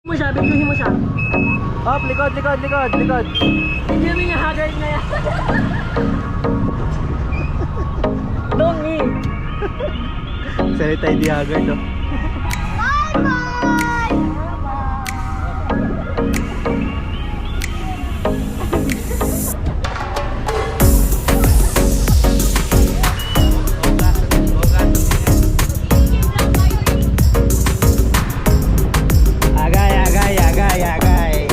mo siya, bigyan mo siya. Up, likod. Bigyan mo niya haggard na yan. Don't me. Salita hindi haggard, no? Agay.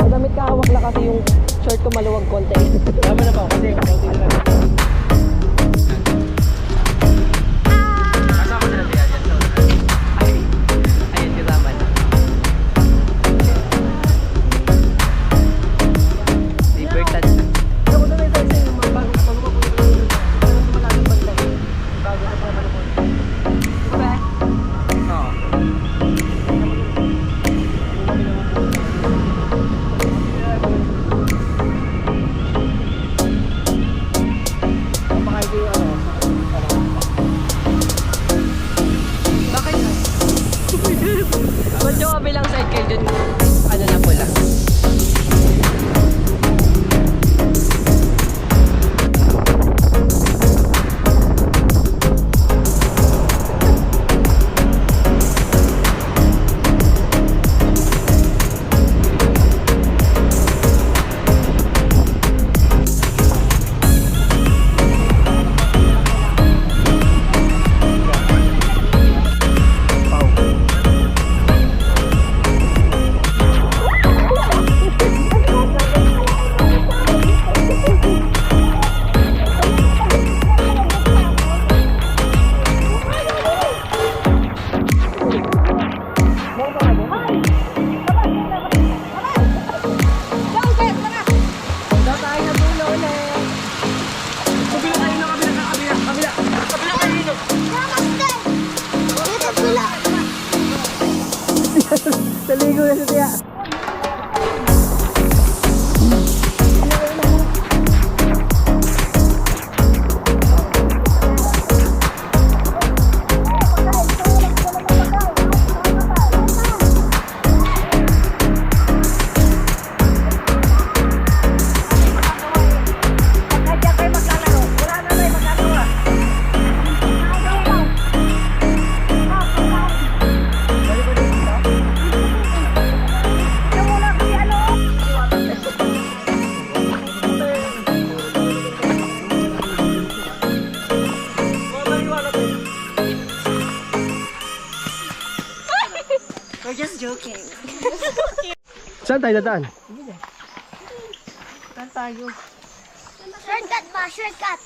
Madamit ka hawak lang kasi yung short ko maluwag konti. Tama na po, kasi konti na lang. Kasama na natin yan. Ayun, kasama na. Libertad na. Ako na may sa yung mga bago ko malaking banda eh. Bago ko pa malupon. Diba? Oo. Bakit? Ba't yung kabilang side kayo dyan? Ano na pula? Naligo na si Tia. We're just joking. Saan tayo dadaan? Saan tayo? Shortcut ba? Shortcut.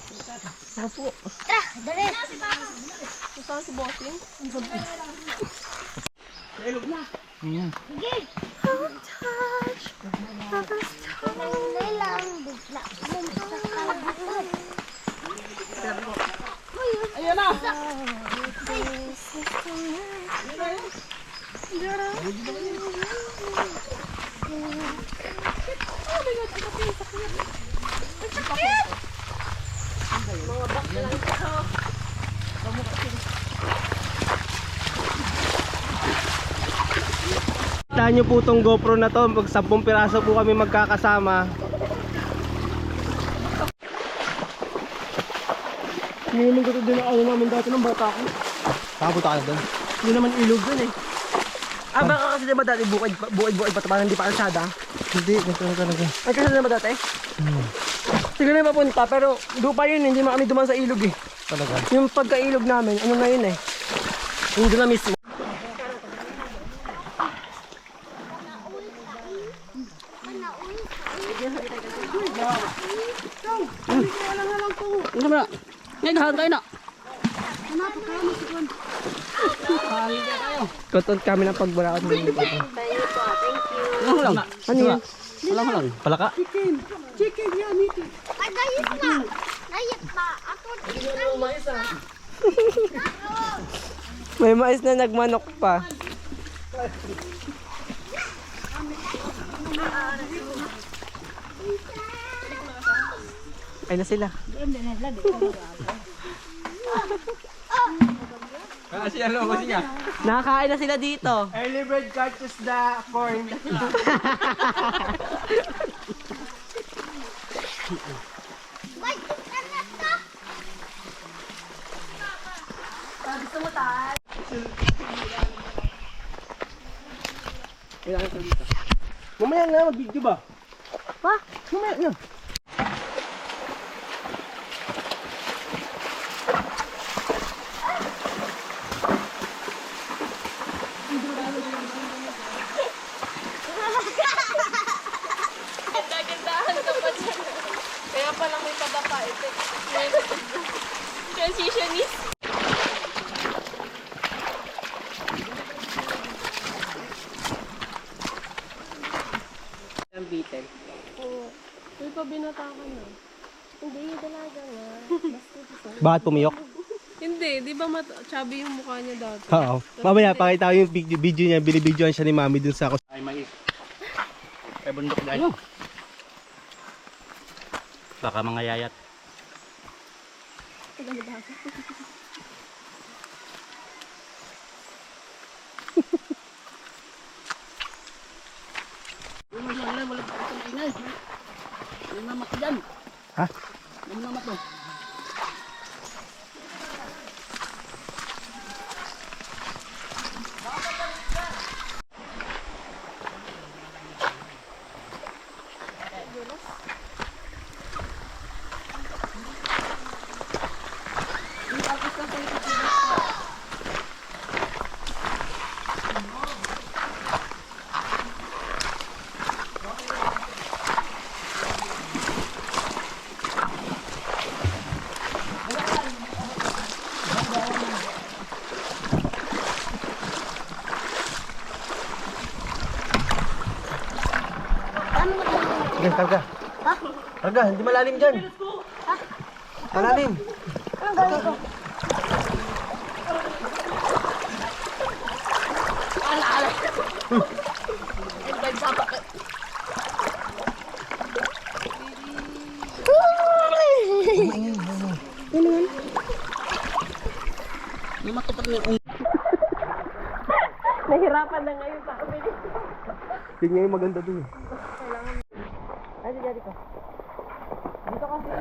Opo. Tara, dali. Saan si Bossing? Nanay lang. Bigla. Ayun na! Kita nyo po tong GoPro na to, mag 10 piraso po kami magkakasama. Hindi naman ko ito din ako namin dati ng bata ko. Nakapunta ka na doon? Hindi naman ilog dun eh. Baka kasi diba dati bukid pa tayo, hindi pa kalsada. Hindi, ganito na talaga. Ay kalsada ba dati? Siguro na papunta pero lupa yun, hindi naman kami duman sa ilog eh. Talaga. Yung pagkailog namin, ano na yun eh. Yung doon na mismo. ganahan kayo na. Content kami ng pagbaraot ng dito. Ano lang? Ano yan? Lang. Palaka? Ay, dayit na. Dayit pa. Ako May mais na nagmanok pa. Ay na sila. Kasi ano ba siya? Nakakain na sila dito. Early bird catches the corn. Ay, ano to? Mamaya na, mag-video ba? Pa? Mamaya na. Ganda-gandahan ka pa dyan. Kaya palang may padapa effect. Transitionist. Ang bitel. Uy, pabinata ka na. Hindi, dalaga nga. Bakit pumiyok? Hindi, di ba chubby yung mukha niya dati? Oo. Mamaya, pakita ko yung video niya. Binibidyoan siya ni Mami dun sa Ay mais. Ay bundok guys. Baka mga yayat. Ha? Sige, karga. Ha? Karga, hindi malalim dyan. Malalim. Anong gawin ko? Nahirapan na ngayon sa kami. Yun nga yung maganda dun. Ay, di ko. Dito kasi.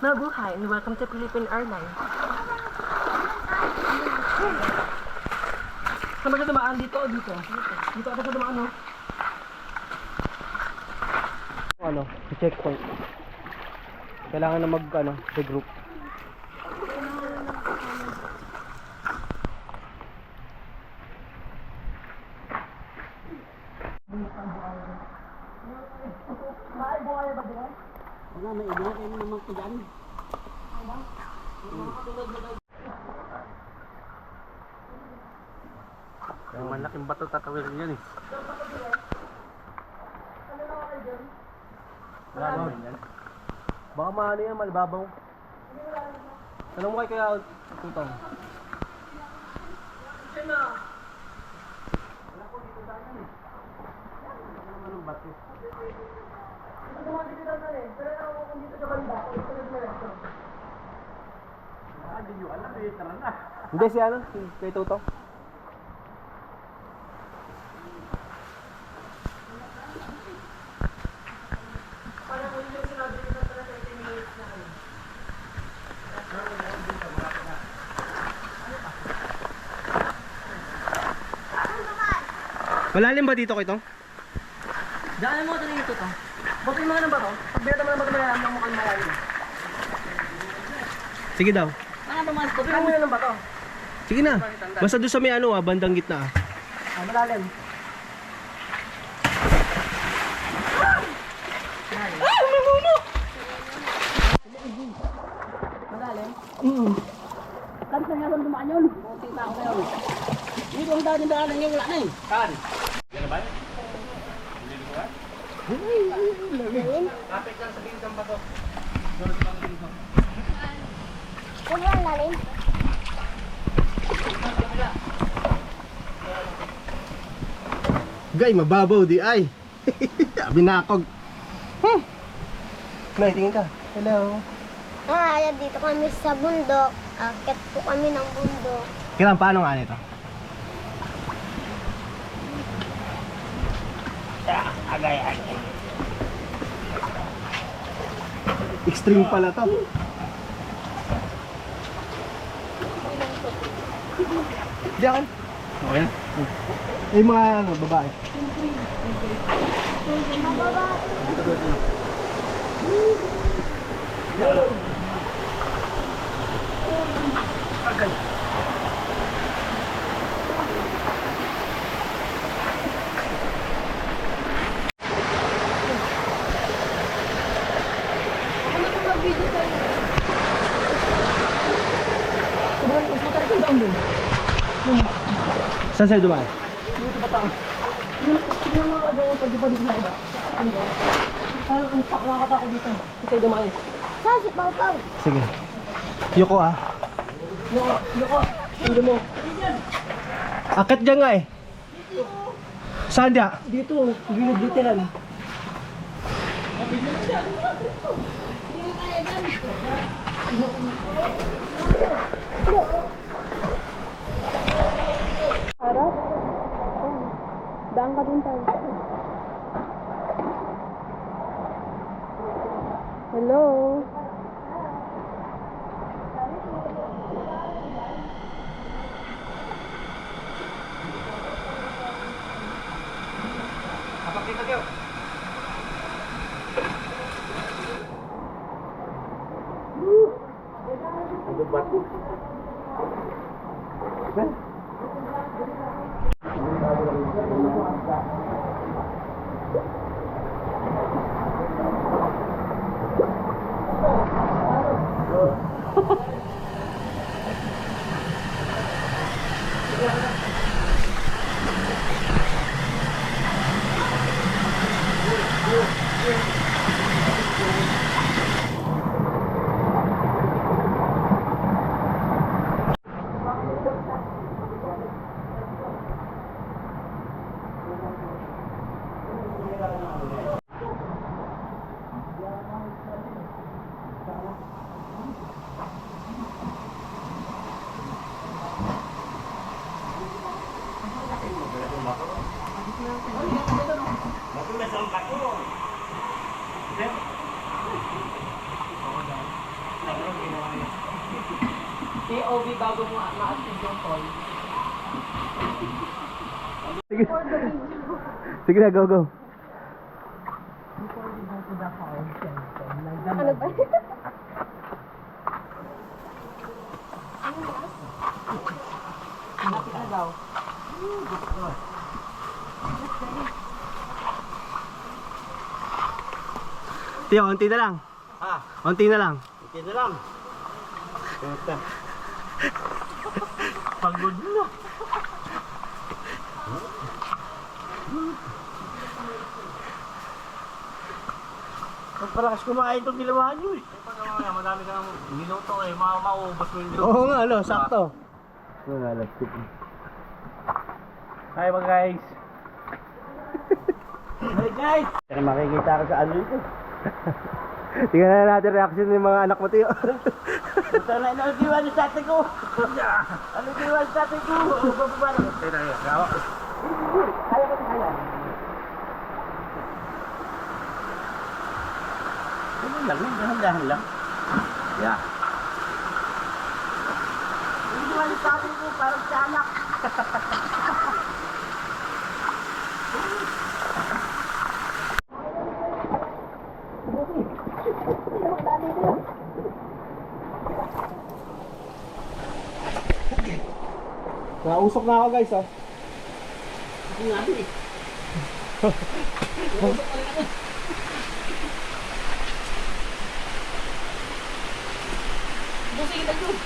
Mabuhay and welcome to Philippine Airlines. Saan ba siya dumaan? Dito o dito? Dito ata siya dumaan, no? Ano, sa checkpoint. Kailangan na regroup. Yung malaking bato tatawirin yan eh. Malalim yan. Baka maano yan, malibabaw. Tanong mo kay Kaya Tutong. Hindi si ano, si kay Tutong. Malalim ba dito Kitong? Daanan mo ito dito to. Ba't yung mga nang bato? Pag binata mo ng bato malalim ng mukhang malalim. Sige daw. Ba't yung mga ng bato? Sige na. Basta doon sa may ano bandang gitna ah. Ah, malalim. Kan sa meron dumaan yun. Kunti pa ako ngayon. Dito ang daan yung daanan niya, wala na eh. Saan? Yan na ba? Kapit lang sa bintang ba to? Sobrang lalim. Gay, mababaw di ay. Binakog. Nay, tingin ka. Hello. Ayan, dito kami sa bundok. Akit po kami ng bundok. Kailan, paano nga nito? Extreme pala to. Di akin. Okay na. Eh, mga ano, babae. Saan sa'yo dumaan? Tignan mo ano yung pagdipadig na iba. Parang ang nakakata ko dito. Ito yung dumaan. Saan si Pau Pau? Sige. Yuko ah. Loko, hindi mo. Akit dyan nga eh. Saan dyan? Dito, gilid literal. Harap? Daan ka din tayo. Hello? Kapakita kayo. Ano ba ito? POV bago mo ma-active yung call. Sige. Sige na, go, go. Ano ba? Malapit na daw. Tiyo, unti na lang. Ha? Unti na lang. Ito na lang. Puta. Pagod na. Pagpalakas kumain itong ginawa nyo eh. Madami ka ng minuto eh. Mauubos mo yung Oo nga, ano, sakto. Wala, last tip. Hi mga guys. Hi guys. Pero makikita ka sa ano ito. Tingnan na natin reaction ng mga anak mo, Tiyo. Puta na, ano ginawa niyo sa atin ko? Ano ginawa niyo sa atin ko? Bababa lang. Gawa. Kaya ko kaya. Ano lang, dahan-dahan lang. Yeah. Ano ginawa niyo sa atin ko? Parang sa anak. Nausok na ako, guys, oh. Hindi nga din eh. bossing na yun.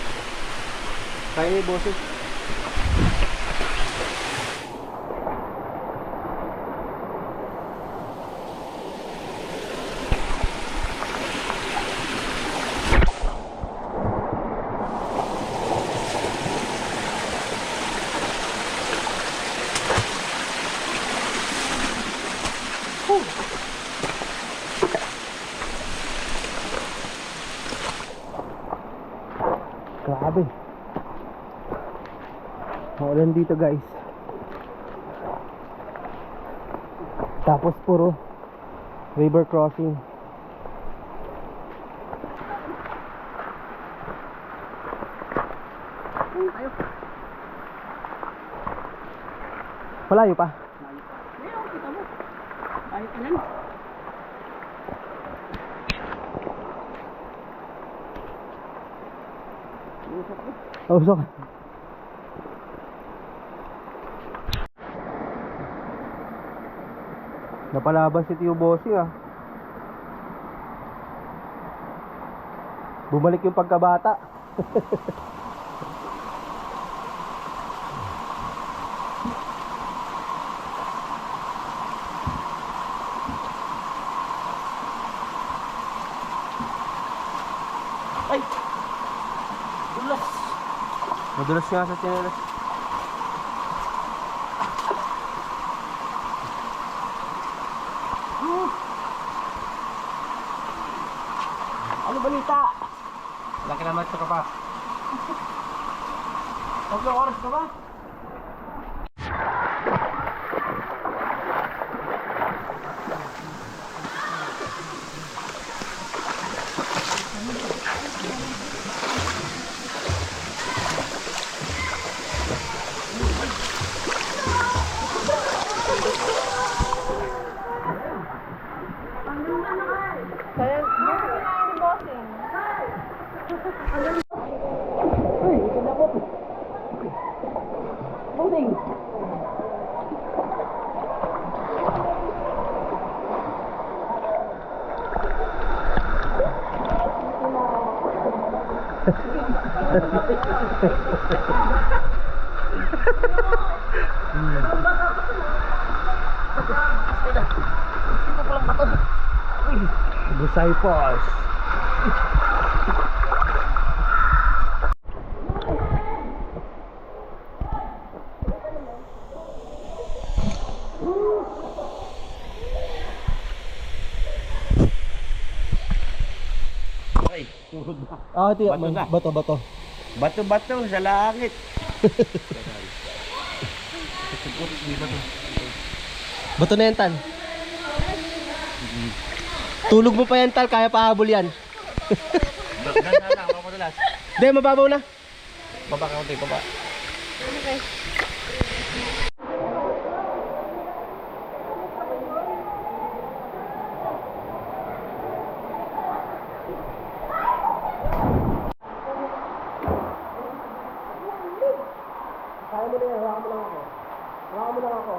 Kaya ni boses. Grabe. Maulan dito guys. Tapos puro river crossing. Malayo pa. Ayun, kita mo. Ayun ka lang. Oh, so. Napalaban si Tio Bossy ah. Bumalik yung pagkabata. Ay! Dulas! Madulas nga sa tsinelas. Ano balita? Laki naman ito ka pa. Tatlong oras ka ba? Kaya, bossing na yun ni bossing. Bossing. Disciples. Ay, tuhod na. Ah, ito Bato na. Bato, bato. Bato-bato sa langit. Bato na yan, Tal. Tulog mo pa yan, Tal. Kaya pahabol yan. Ganda lang, mapadulas. Hindi, mababaw na. Baba ka konti, baba. Kaya mo na yan. Hawakan mo lang ako. Hawakan mo lang ako.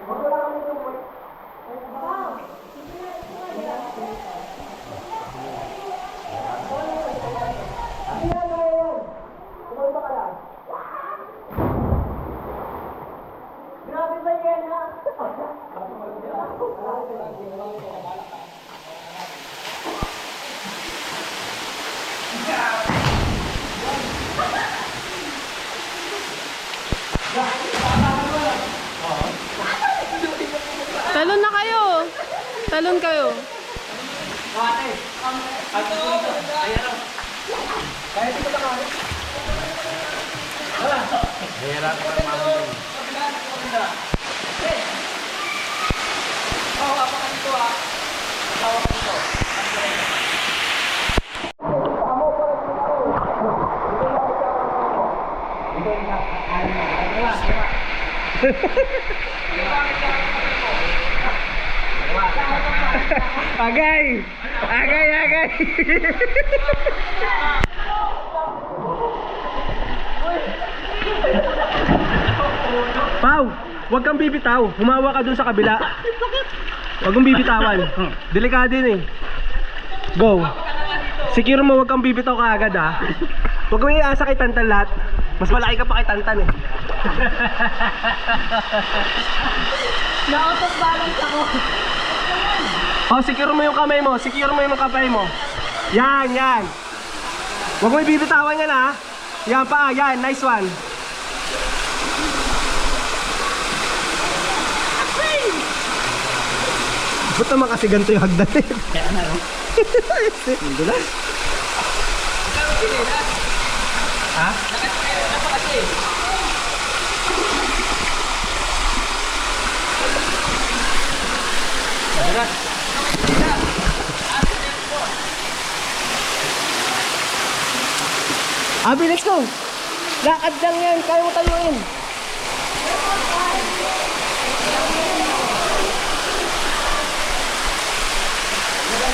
Wala Talon kayo. Agay! Agay, agay! Pau, huwag kang bibitaw. Humawa ka dun sa kabila. Huwag mong bibitawan. Delikado yun eh. Go. Secure mo, huwag kang bibitaw ka agad ha. Huwag kang iasa kay Tantan lahat. Mas malaki ka pa kay Tantan eh. Na-out of balance ako. Oh, secure mo yung kamay mo. Secure mo yung kamay mo. Yan, yan. Huwag mo ibibitawan yan ha. Yan pa, yan. Nice one. Ba't naman kasi ganito yung hagdan eh? Kaya na, no? Dulas. Ha? Abi, let's go! Lakad lang yan, kaya mo tayuin.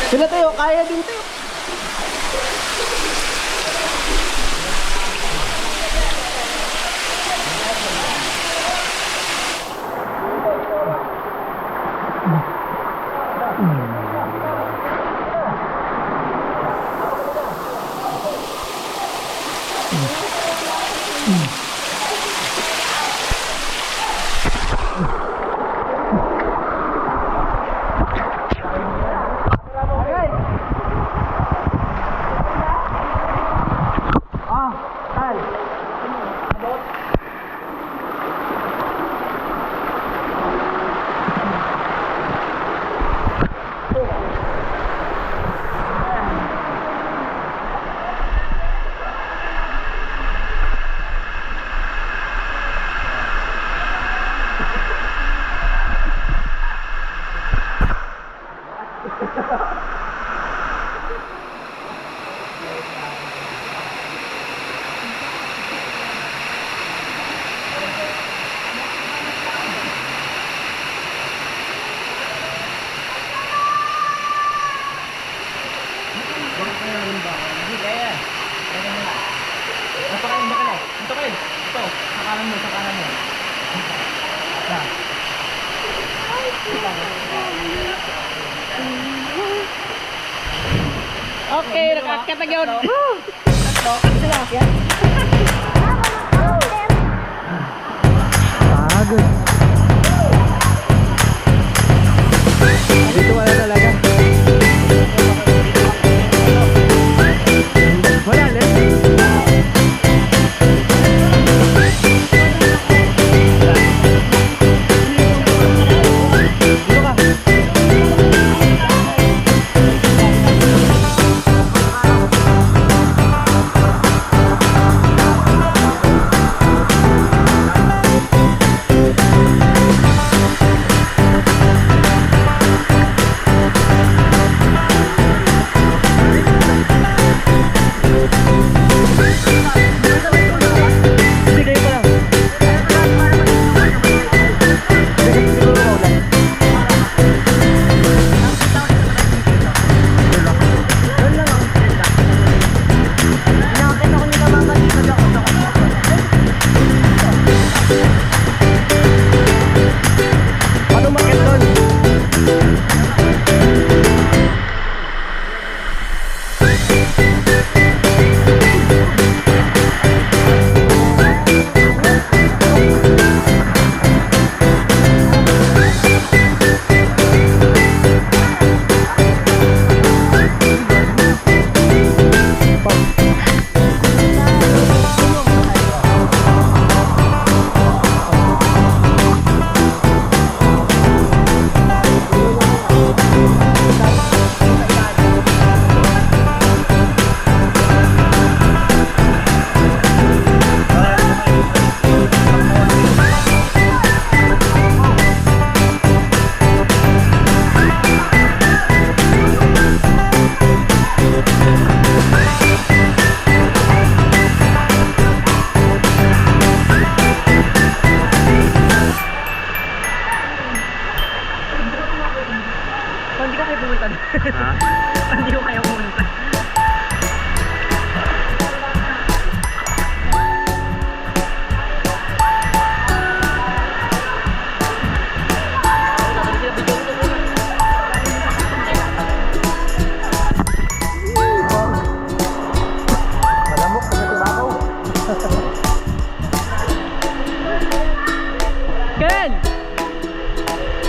Sila tayo, kaya din tayo. Okay, nakakatagyon. Pagod. Dito wala talaga. Wala ulit. Dito ka.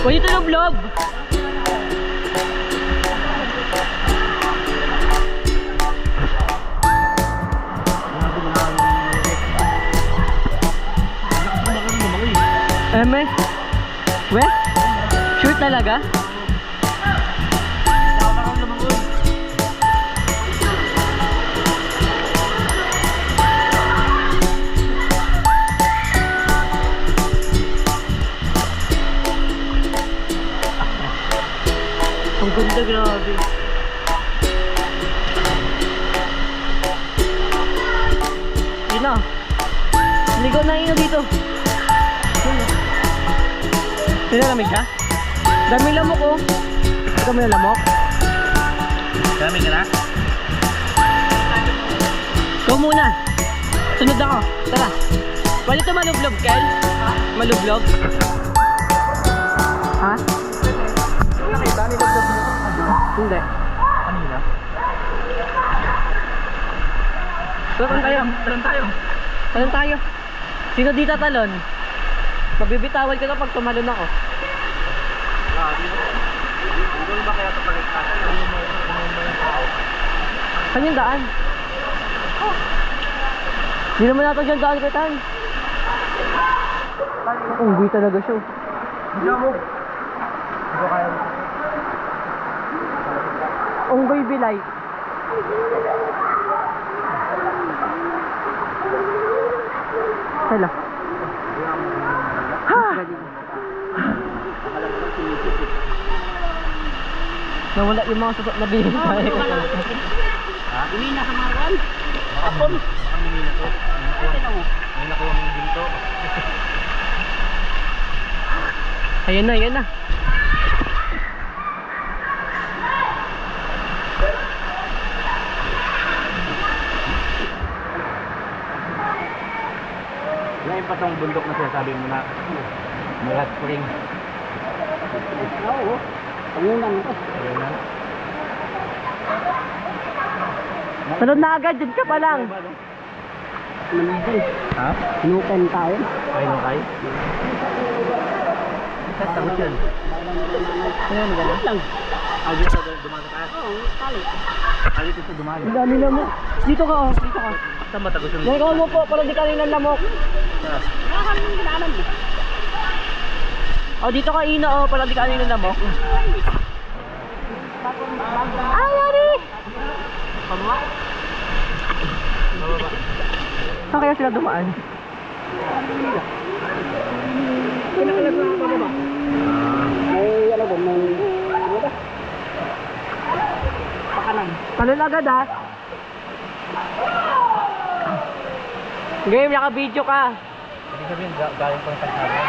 Huwag ito loblob. Eme? We? Sure talaga? Ang ganda, grabe. Yun na. Ligaw na ino dito. Pinalamig ka? Daming lamok oh. Ikaw may lamok? Dami ka na? Ikaw muna. Sunod ako. Tara. Pwede ito malublob, Kel? Malublob? Ha? Nakita, nilagdag mo. Hindi. Kanina? Talon tayo. Talon tayo. Talon tayo. Sino dito talon? Mabibitawan ka kapag tumalon ako. Hindi ba kaya ito paligtas? Saan yung daan? Hindi naman natin dyan daan, Ketan. Unggoy talaga siya. Hindi mo. Hindi kaya mo. Unggoy bilay. Hala. Ha! Nawala yung mga susot na binigay. Ha? Umina sa mga kan? Kapon? Baka minina to. May nakuha mong ginto. Ayan na, ayan na. Yan pa tong bundok na sinasabi mo na may hot spring. Oo. Pangunan ito. Pangunan. Talon na agad, dyan ka pa lang. Ha? Nukan tayo. Ay, nukay? Saan tagot yan? Ayan, gano'n lang. Ah, dito sa dumaga taas? Oo, tali. Ah, dito sa dumaga. Ang dami lamok. Dito ka, oh. Dito ka. Saan matagot yung Diyan ka mo po, para di kanina lamok. Oh, dito ka ina, oh, para di kanina lamok. Ay, Ari! Saan kaya sila dumaan? Talon agad ha. Game, naka-video ka. Hindi sabihin, galing pang kalsada.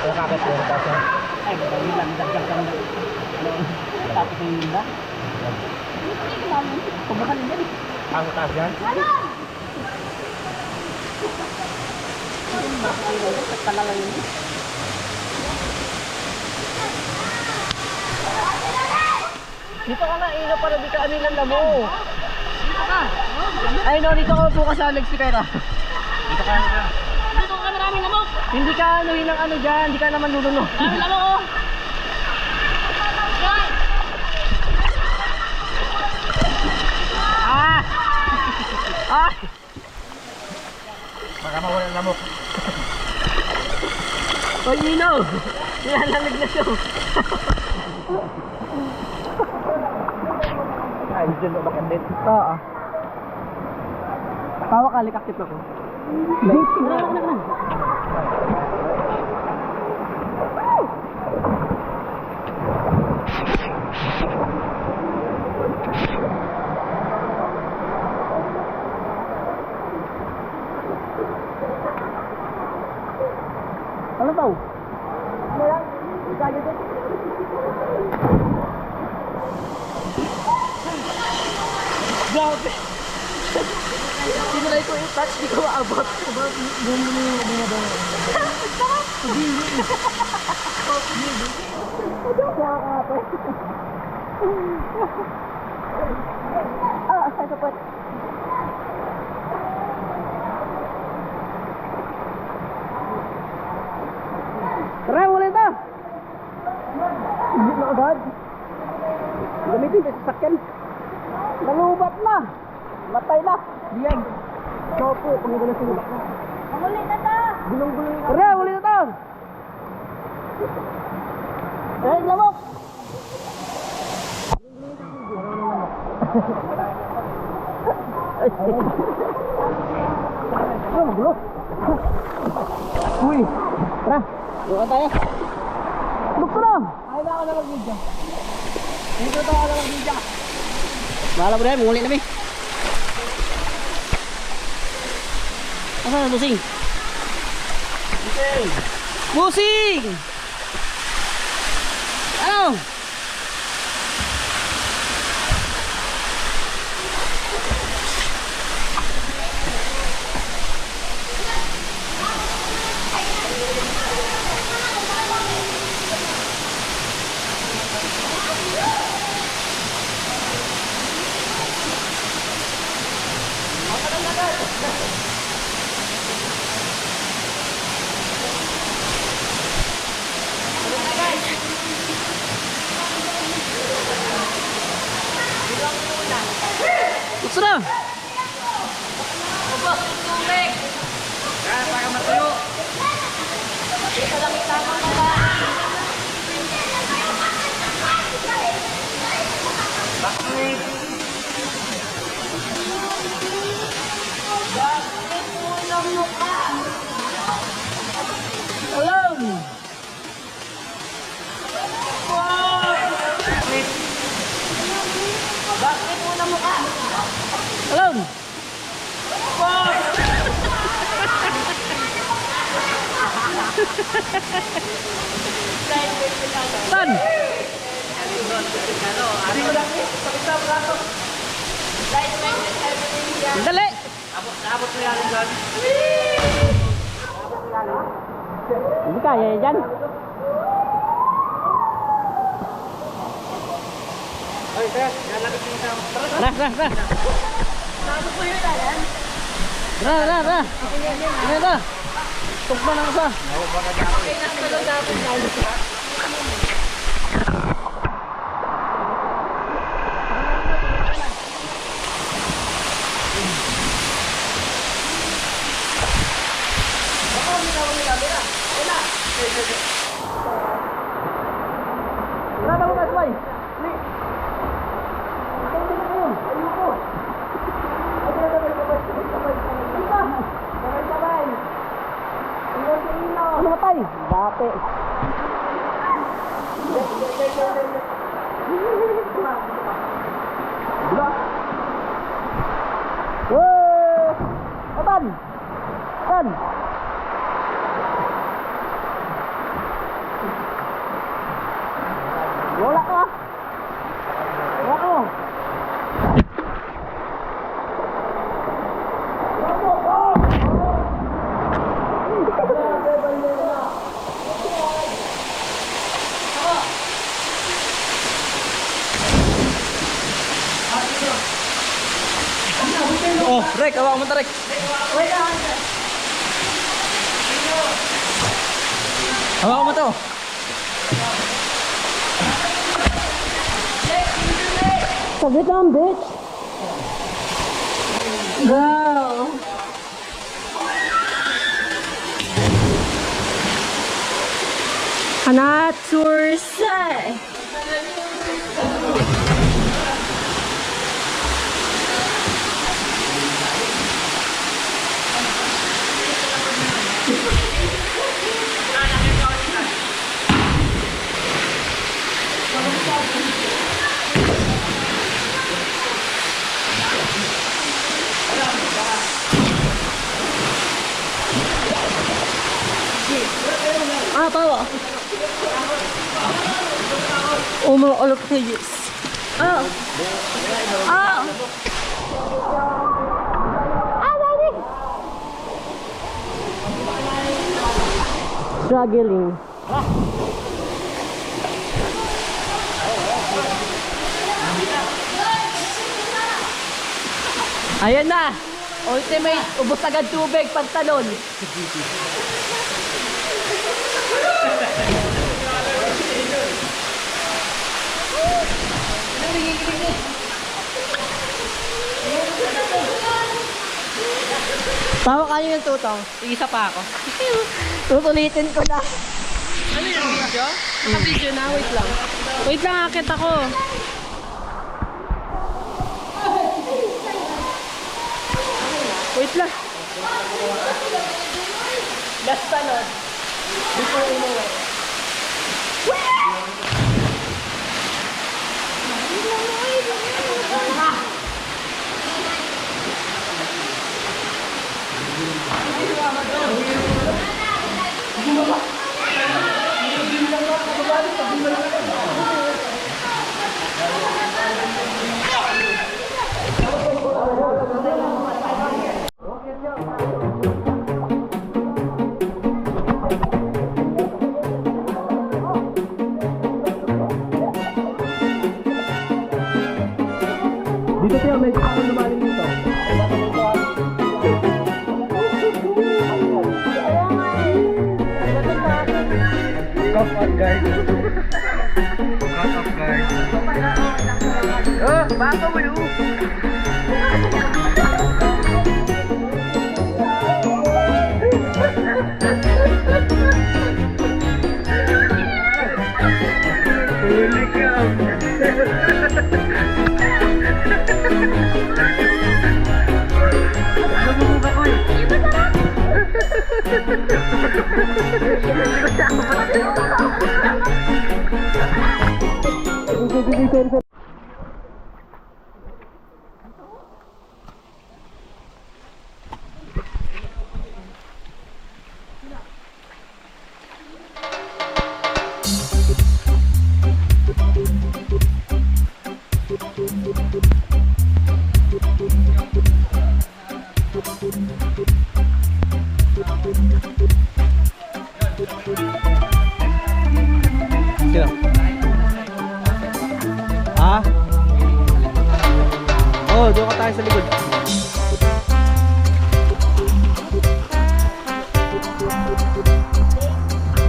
Nakakat ko na tapos. Ay, madami lang. Dagdag ka na. Tapos yung linda. Kumakalin yan. Ang taas yan? Talaga yun. Dito ka nga, ino, para di ka anilan na mo. Dito ka. Ay, no, dito ka po ka sa Alex Pera. Dito ka na. Dito ka maraming lamok. Hindi ka ano yun ang ano dyan, hindi ka naman lulunod. Maraming lamok oh. Ah! Ah! Baka mawala ng lamok. Oy, Ino! Nilalamig na siya. Ay, dyan ba bakandit? Oo. Tawa ka, likakip ako. Ano to? Ano yan? Kaya din. Grabe! Sinulay ko yung touch, di ko maabot. Tara, ulit na! Hindi na agad. Gamitin sa sasakyan. Nalubat na! Matay na! Diyan! Ikaw po, pangugulan sa lubak na. Ulit na to! Gulong-gulong na. Tara, ulit na to! Eh, lamok! Ano, magulo? Uy! Tara! Bukan tayo! Bukto na! Ay na ako na mag-video. Dito tayo ako na mag-video. Bahala mo rin, muli na mi. Asa na, busing? Busing! Busing! Ano? Bukso na! Alam! Alam! Tan! Dali! Abot mo yan dyan. Hindi kaya yan. Ay, sir, lalapit mo sa... Tara, tara, tara. Tara, tara, tara. Ano ito? Tukman ang isa. Tara, tara, tara, tara. Ano matay? Dati. Woo! Atan! Atan! Wala ka! Wala ka! Oh, Rek, awak mo ta, Rek. Awak mo to. Saglit lang, bitch. Go. Hanat sursay. Ah, tawa. Umuulok sa Diyos. Ah. Ah. Struggling. Ayan na. Ultimate. Ubos agad tubig. Pantalon. Tawa ka yung tutong. Isa pa ako. Tutulitin ko na. Ano yung video? Naka-video na, wait lang. Wait lang, akit ako. Wait lang. Last tanod. Before umuwi. Dito tayo, medyo parang lumalim dito. Cut off guard. Cut off guard. Oh, baka mo yun. Huli ka. Nabubuga ko eh. Sino? Ha? Oh, doon ka tayo sa likod.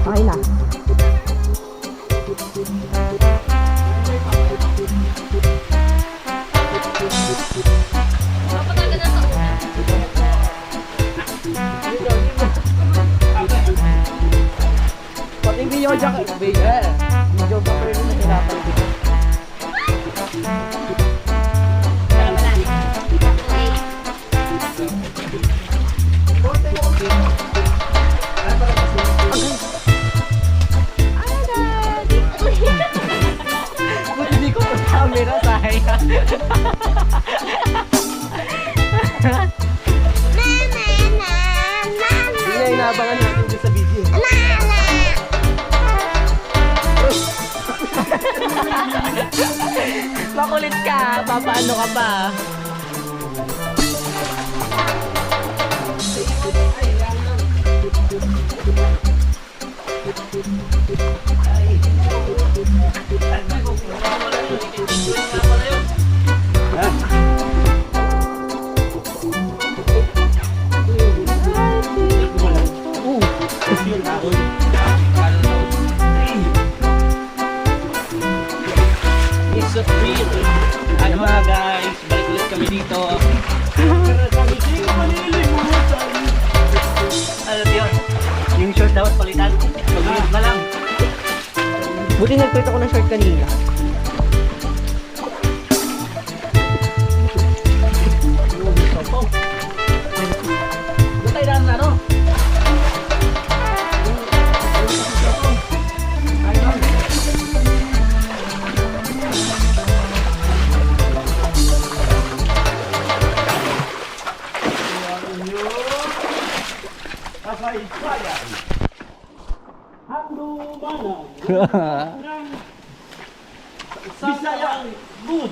Okay na. Pati video jack, video pa rin na hirapan dito. Buti hindi ko pa camera, sayang. Hindi na inaabangan natin dito sa video. Makulit ka, papaano ka pa? It's a thrill. Ay mga guys, balik ulit kami dito. Alam yun, yung short dapat palitan. Pag-ulit na lang. Buti nag-tweet ako ng short kanina. Doon tayo lang na, no? Bisaya good.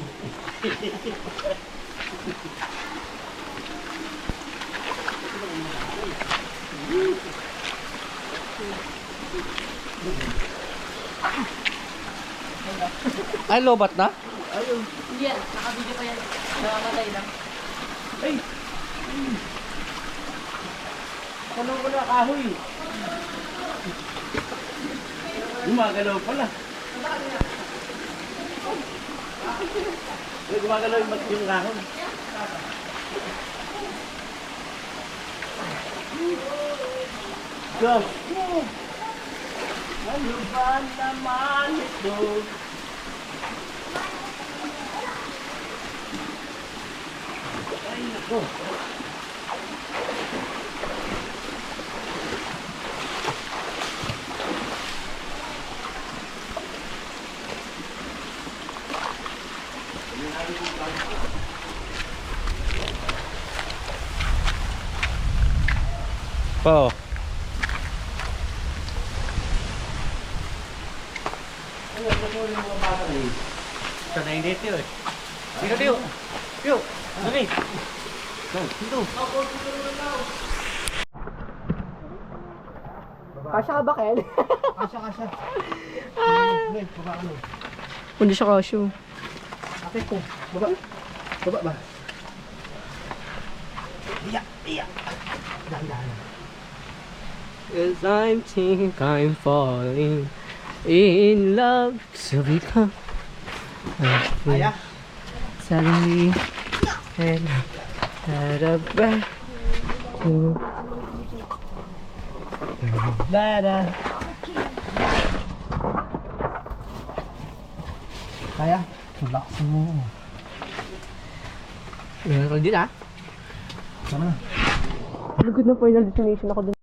Ay, lobat na? Hindi yan, naka-video pa yan. Nakamatay lang. Ano ko na kahoy? Gumagalaw pala. Gumagalaw yung kahon. Go! Ano ba naman ito? Ay, nako. Po. Sanay dito eh. Dito, Tiyo. Tiyo. Dali. Dito. Kasya ka ba, Ken? Kasya. Baba ka mo. Hindi siya kasyo. Akit ko. Baba. Baba ba? Cause I think I'm falling in love. So become Kaya? suddenly and had a back to Lada. Kaya? Relax mo. Meron din ah. Tama na. Good na final destination ako dun.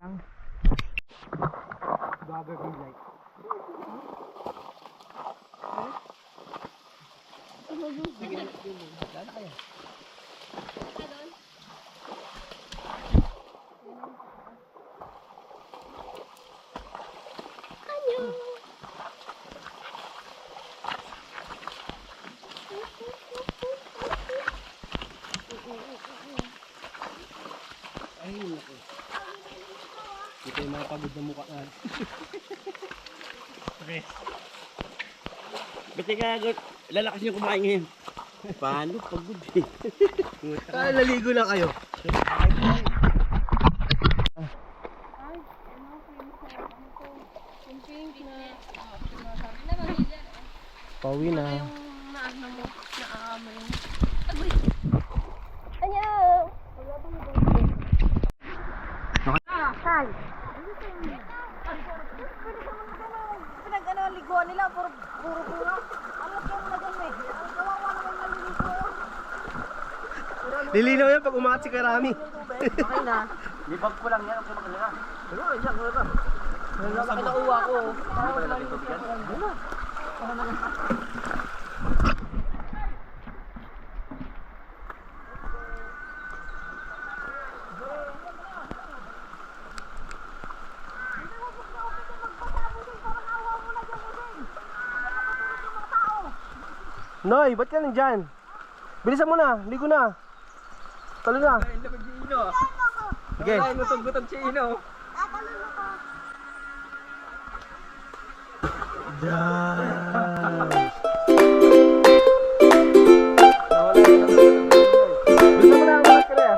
Ito yung mga pagod na mukha na. Okay. Ba't ka lalakas yung kumain ngayon? Paano? Pagod eh. Naligo lang kayo. Pauwi na. Pinag-liguan nila, puro bunga. Ano kaya mo na dyan eh? Ang kawawa naman naliligo. Lilinaw yan pag umakat si Karami. Okay na. Libag ko lang yan. Ang kumakalala. Ano? Isyak mo na ka. Laki na uwa ko. Noy, ba't ka nandyan? Bilisan mo na, ligo na. Talo na. Sige. Gutog-gutog si Ino. Bilisan mo na, umakas ka na.